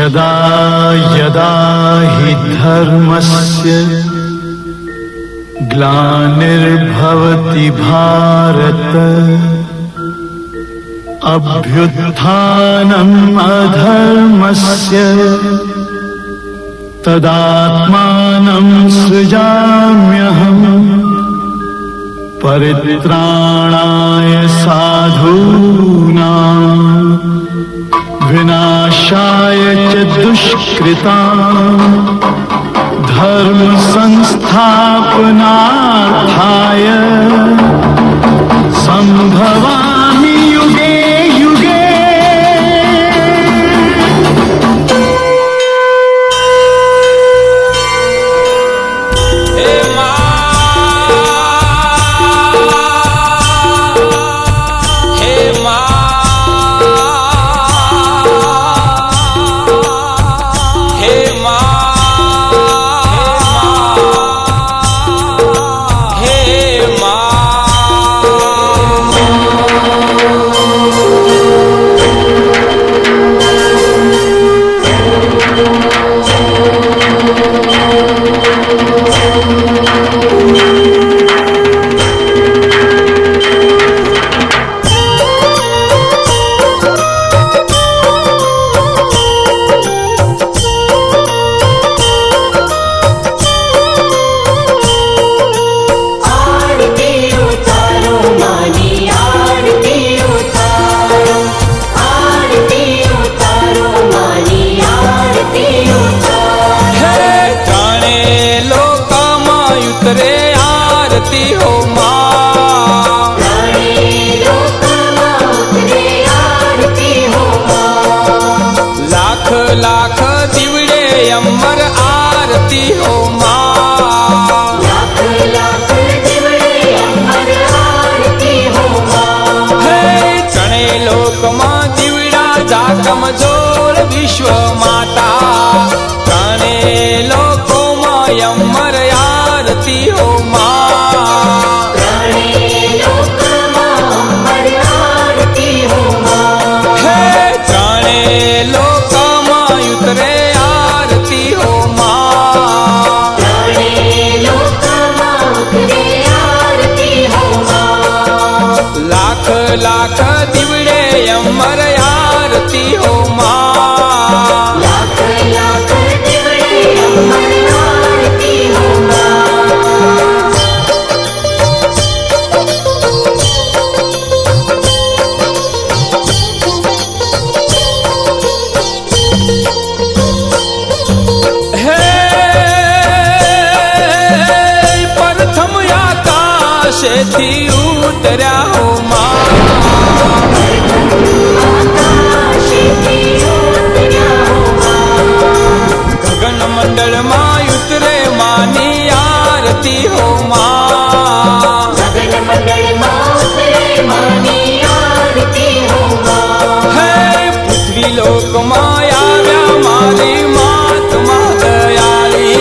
यदा यदा हि धर्मस्य ग्लानिर्भवति भारत अभ्युत्थानम् अधर्मस्य तदात्मानं सृजाम्यहम् परित्राणाय साधूनां विनाशाय च दुष्कृतां धर्म संस्थापनार्थाय संभवामि युगे युगे। लाख दिवड़े अमर आरती हो माँ, लाख लाख दिवड़े अमर आरती हो माँ। हे चणे लोक माँ दिवड़ा जाकम जोर विश्व माता, चणे लोको माँ अमर आरती हो माँ, चणे लोक माँ अमर आरती हो माँ। हे चणे लोक उतरे आरती हो माँ, चणे लोक माँ उतरे आरती हो माँ। लाख लाख दिवड़े अमर आरती हो माँ, लाख लाख दिवड़े अमर आरती हो माँ। आकाशेथी उतर्या हो माँ, आकाशेथी उतर्या हो माँ। गगन मंडल माँ उतरे मानी आरती हो माँ, गगन मंडल माँ उतरे मानी आरती हो माँ। हे पृथ्वी लोक माँ आव्या मारी मात माँ दयाली,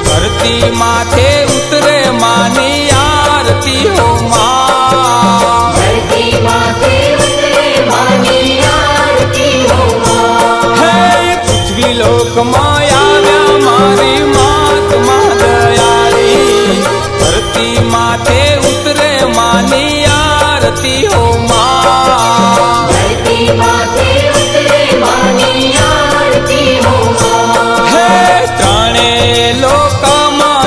धरती माथे उतरे मानी आरती हो माँ, धरती माथे उतरे मानी आरती हो माँ। हे पृथ्वी लोक माँ आव्या मारी मात माँ दयाली, धरती माथे उतरे मानी आरती हो माँ, धरती माथे उतरे मानी आरती हो माँ। हे त्राणे लोक माँ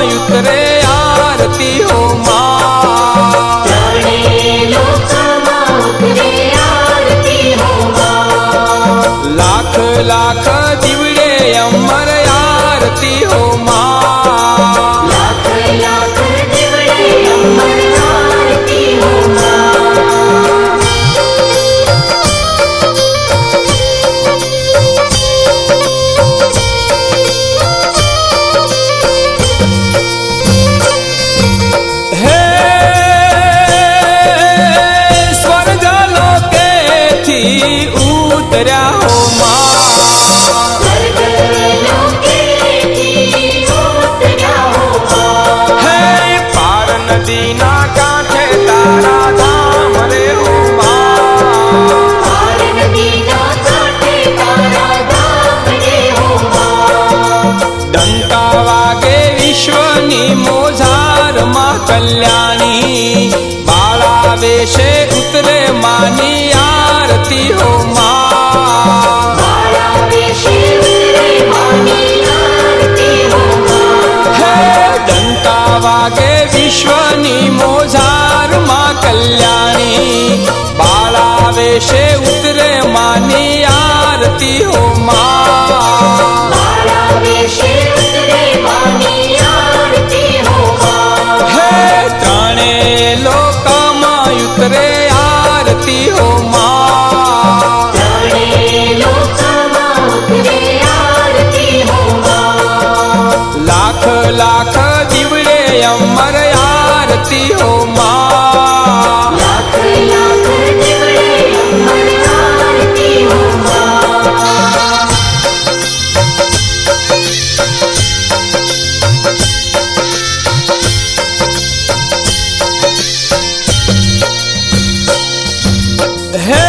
હે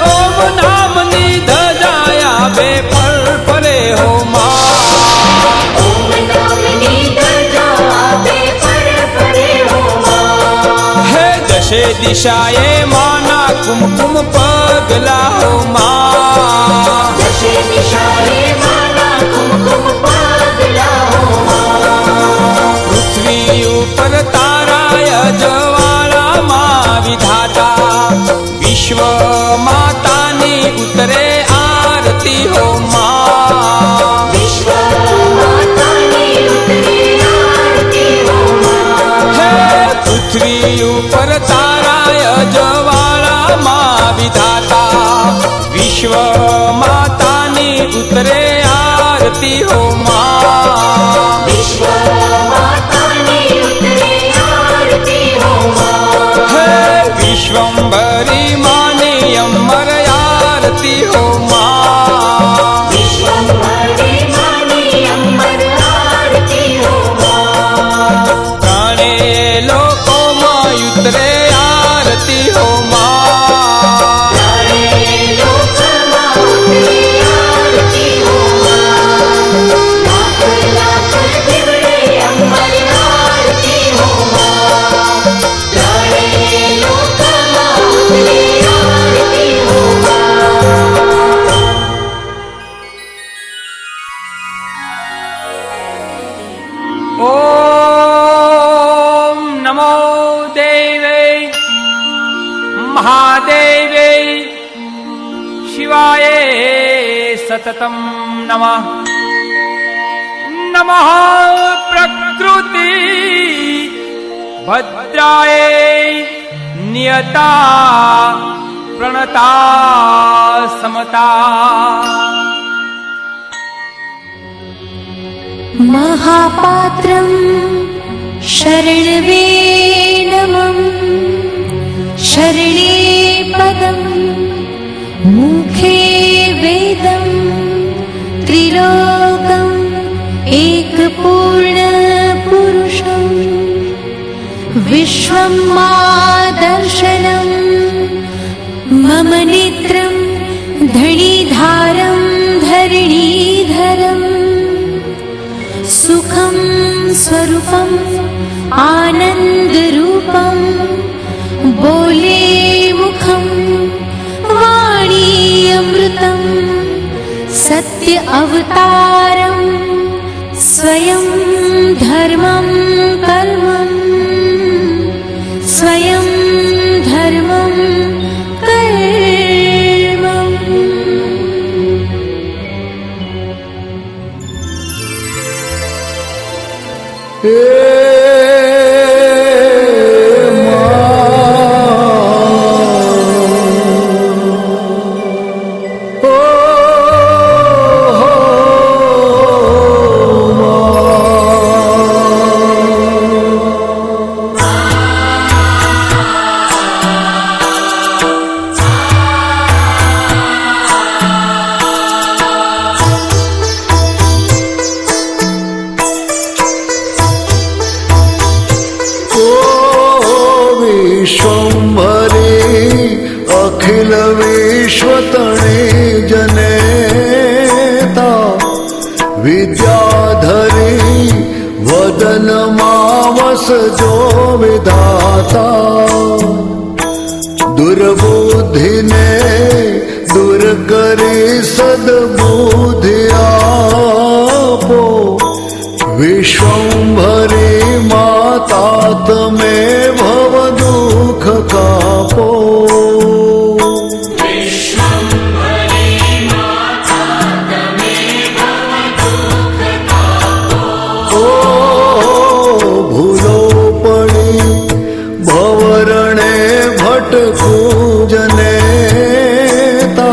ઓમ નામની ધજાયા બે પર પરે હો માં ઓમ નામની ધજા બે પર પરે હો માં હે દશે દિશાએ માના કુમકુમ પગલા હો માં દશે દિશાએ માના કુમકુમ પગલા હો માં પૃથ્વી ઉપર તારાય જવાળામાં વિધાતા વિશ્વ માતાની ઉતરે આરતી હો માં વિશ્વ માતાની ઉતરે આરતી હો માં હે પૃથ્વી ઉપર તારાય જવાળામાં વિધાતા વિશ્વ માતાની ઉતરે આરતી હો માં વિશ્વ માતાની ઉતરે આરતી હો માં હે વિશ્વંભરી માની અમર આરતી હો માં વિશ્વંભરી માની અમર આરતી હો માં ત્રણે લોકોમાં ઉતરે આરતી હો માં ત્રણે લોકમાં ઉતરે આરતી હો માં લાખ લાખ દીવડે અમર આરતી હો માં ત્રણે લોકમાં ઉતરે આરતી હો માં ઓમ નમો દેવે મહાદેવે શિવાય સતતમ નમઃ નમઃ પ્રકૃતિ ભદ્રાય નિયતા પ્રણતા સમતા महापात्रं शरणवेनमं शरणे पदं मुखे वेदं त्रिलोकम् एकपूर्णपुरुषं विश्वं मादर्शनं मम नेत्रं धणिधारं धरणीधरम् सुखं स्वरूपम् आनन्दरूपं बोले मुखं वाणी अमृतं सत्य अवतारं स्वयं धर्मं कर्मं स्वयं धर्मं कर्मम् विश्वंभरे अखिल विश्वतणे जनेता विद्याधरी वदन मावस जो विधाता दुर्बुद्धि ने दूर करे सद्बुद्धि आपो विश्वंभरी माता तमे भव दुख कापो ओ भूलो पड़ी भवरणे भटकू जनेता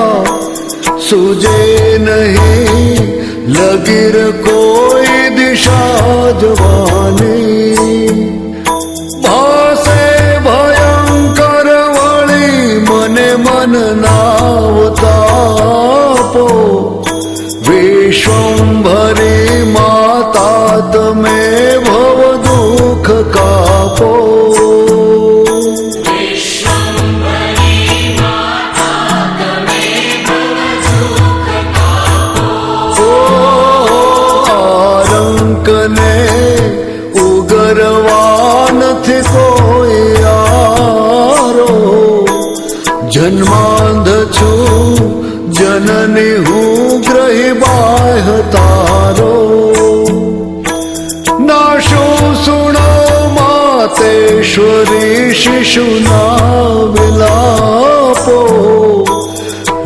सुजे नहीं लगिर कोई दिशा जवानी भासे भयंकर वળી મને મન નાવતાપો વિશ્વંભરી માતા તમે ભવ દુઃખ કાપો જન્માંધ છું જનની હું ગ્રહી બાહ્ય તારો નાશો સુણો માતેશ્વરી શિશુના વિલાપો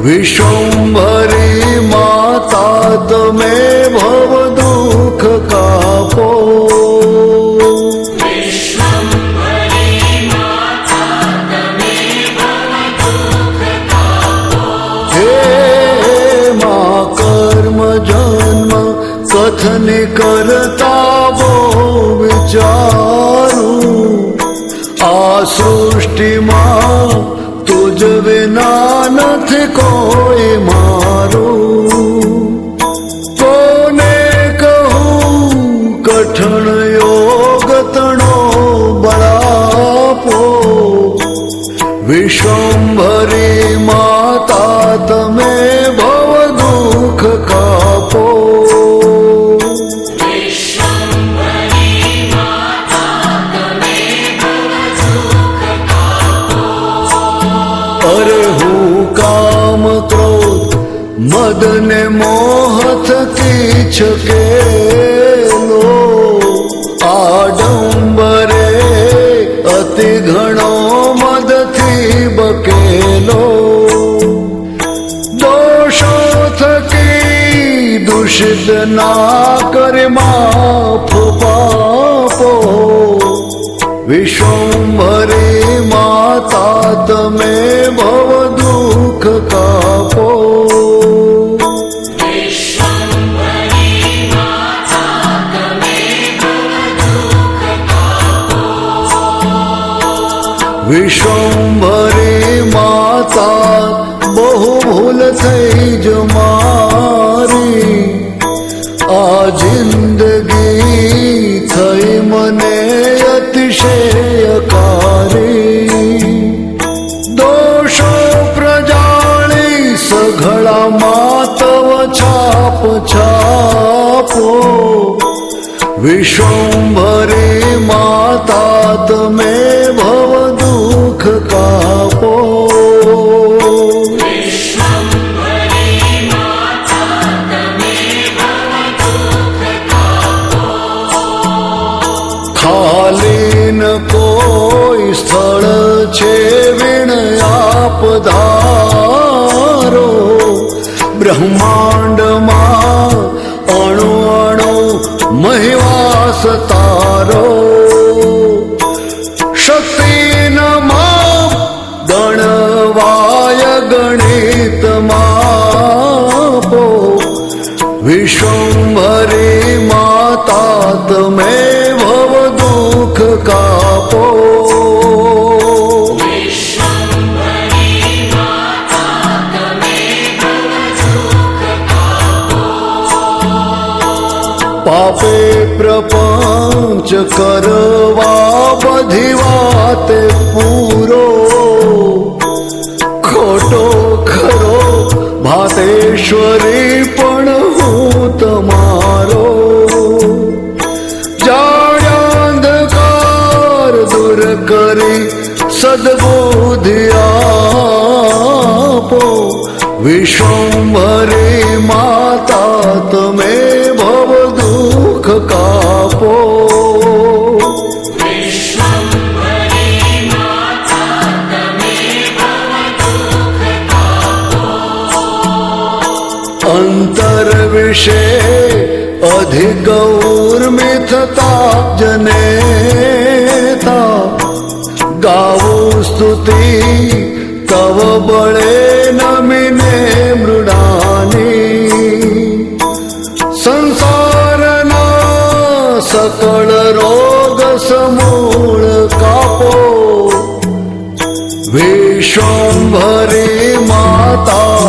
વિશ્વંભરી માતા તમે ભવ દુઃખ કાપો કથન કરતા બહુ વિચારું આ સૃષ્ટિમાં તુજ વિના નથી કોઈ મારું કોને કહું કઠણ યોગ તણો બળાપો વિશ્વંભરી માતા તમે ભવ દુઃખ કાપો અરે હું કામ ક્રોધ મદ ને મોહ થકી છકેલો આડંબરે અતિ ઘણો મદથી બકેલો દોષો થકી દૂષિત ના કરે માફ પાપો વિશ્વંભરી માતા તમે ભવ દુઃખ કાપો વિશ્વંભરી માતા બહુ ભૂલ થઈ જ મારી આ જિંદગી થઈ મને અતિશયકારી દોષો પ્રજાળી સઘળામાં તવ છાપ છાપો વિશ્વંભરી માતા તમે ભવ દુઃખ કાપો ખાલી ન કોઈ સ્થળ છે વિણ આપ ધારો બ્રહ્માંડમાં અણુ અણુ મહિવાસ તારો શક્તિ નમા ગણવાય ગણિત માપો વિશ્વંભરી માતા તમે ભવ દુઃખ કાપો પાપે પ્રપંચ કરવા બધી વાતે પૂરો ખોટો ખરો ભાતેશ્વરી પણ હું તમારો જાણ્યાંધકાર દૂર કરી સદબુદ્ધિ આપો વિશ્વંભરી માતા તમે ભવ દુઃખ કાપો અંતર વિશે અધિક ઉર્મિથતા જનેતા ગાવો સ્તુતિ તવ બળે નમિને મૃડાની સંસારના સકળ રોગ સમૂળ કાપો વિશ્વંભરી માતા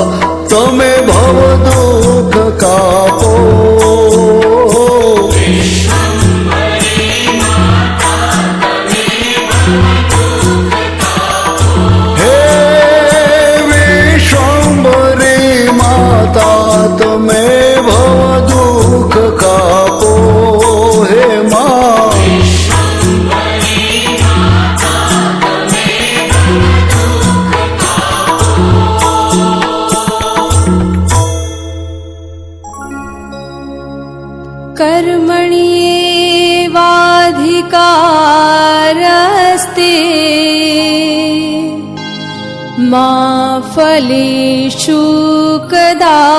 તમે ભવ દુઃખ કાપો હે વિશ્વંભરી માતા તમે ભવ દુઃખ કાપો હે મા मा फलेषु कदाचनम्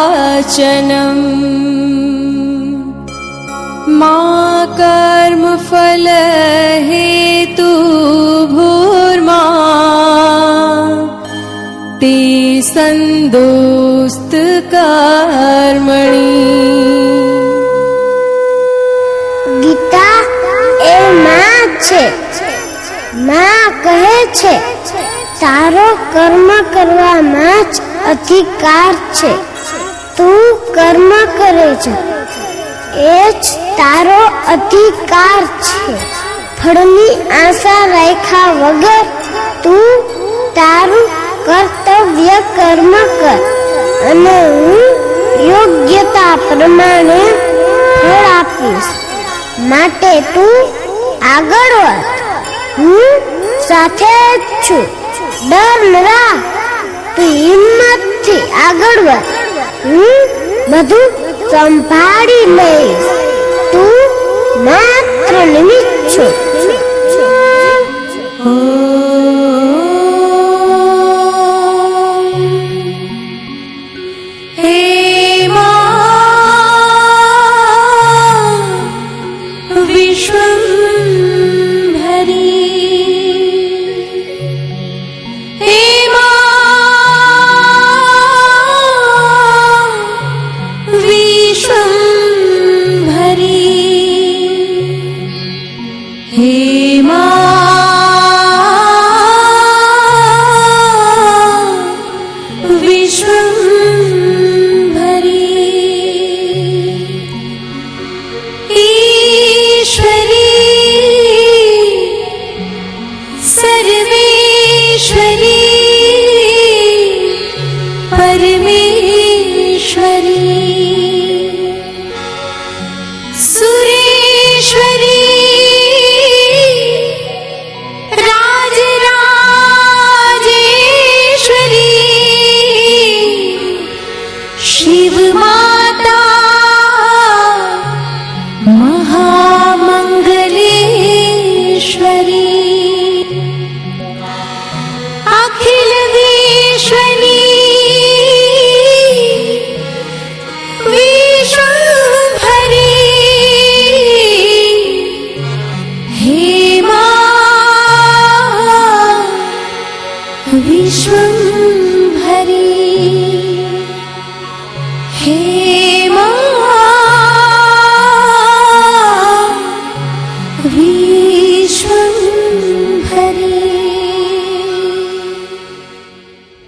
मा कर्मफलहेतुर्भूर्मा ते संदोस्तकर्मणि। ગીતા એ માં છે. માં કહે છે તારો કર્મ કરવામાં જ અધિકાર છે. તું કર્મ કરે છે એ જ તારો અધિકાર છે. ફળની આશા રાખ્યા વગર તું તારું કર્તવ્ય કર્મ કર અને હું યોગ્યતા પ્રમાણે ફળ આપીશ. માટે તું આગળ વધ. હું સાથે જ છું. ડર ન રાખ. તું હિંમતથી આગળ વધ. હું બધું સંભાળી લઈશ. તું માત્ર નિમિત્ત છો. हे मा विश्वम्भरी हे मा विश्वम्भरी हे मा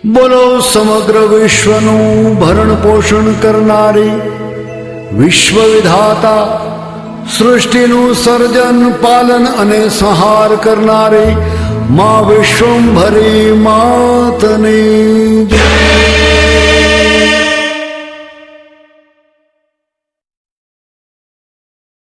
બોલો સમગ્ર વિશ્વનું ભરણ પોષણ કરનારી, વિશ્વ વિધાતા, સૃષ્ટિનું સર્જન પાલન અને સંહાર કરનારી મા વિશ્વંભરી માતની જય.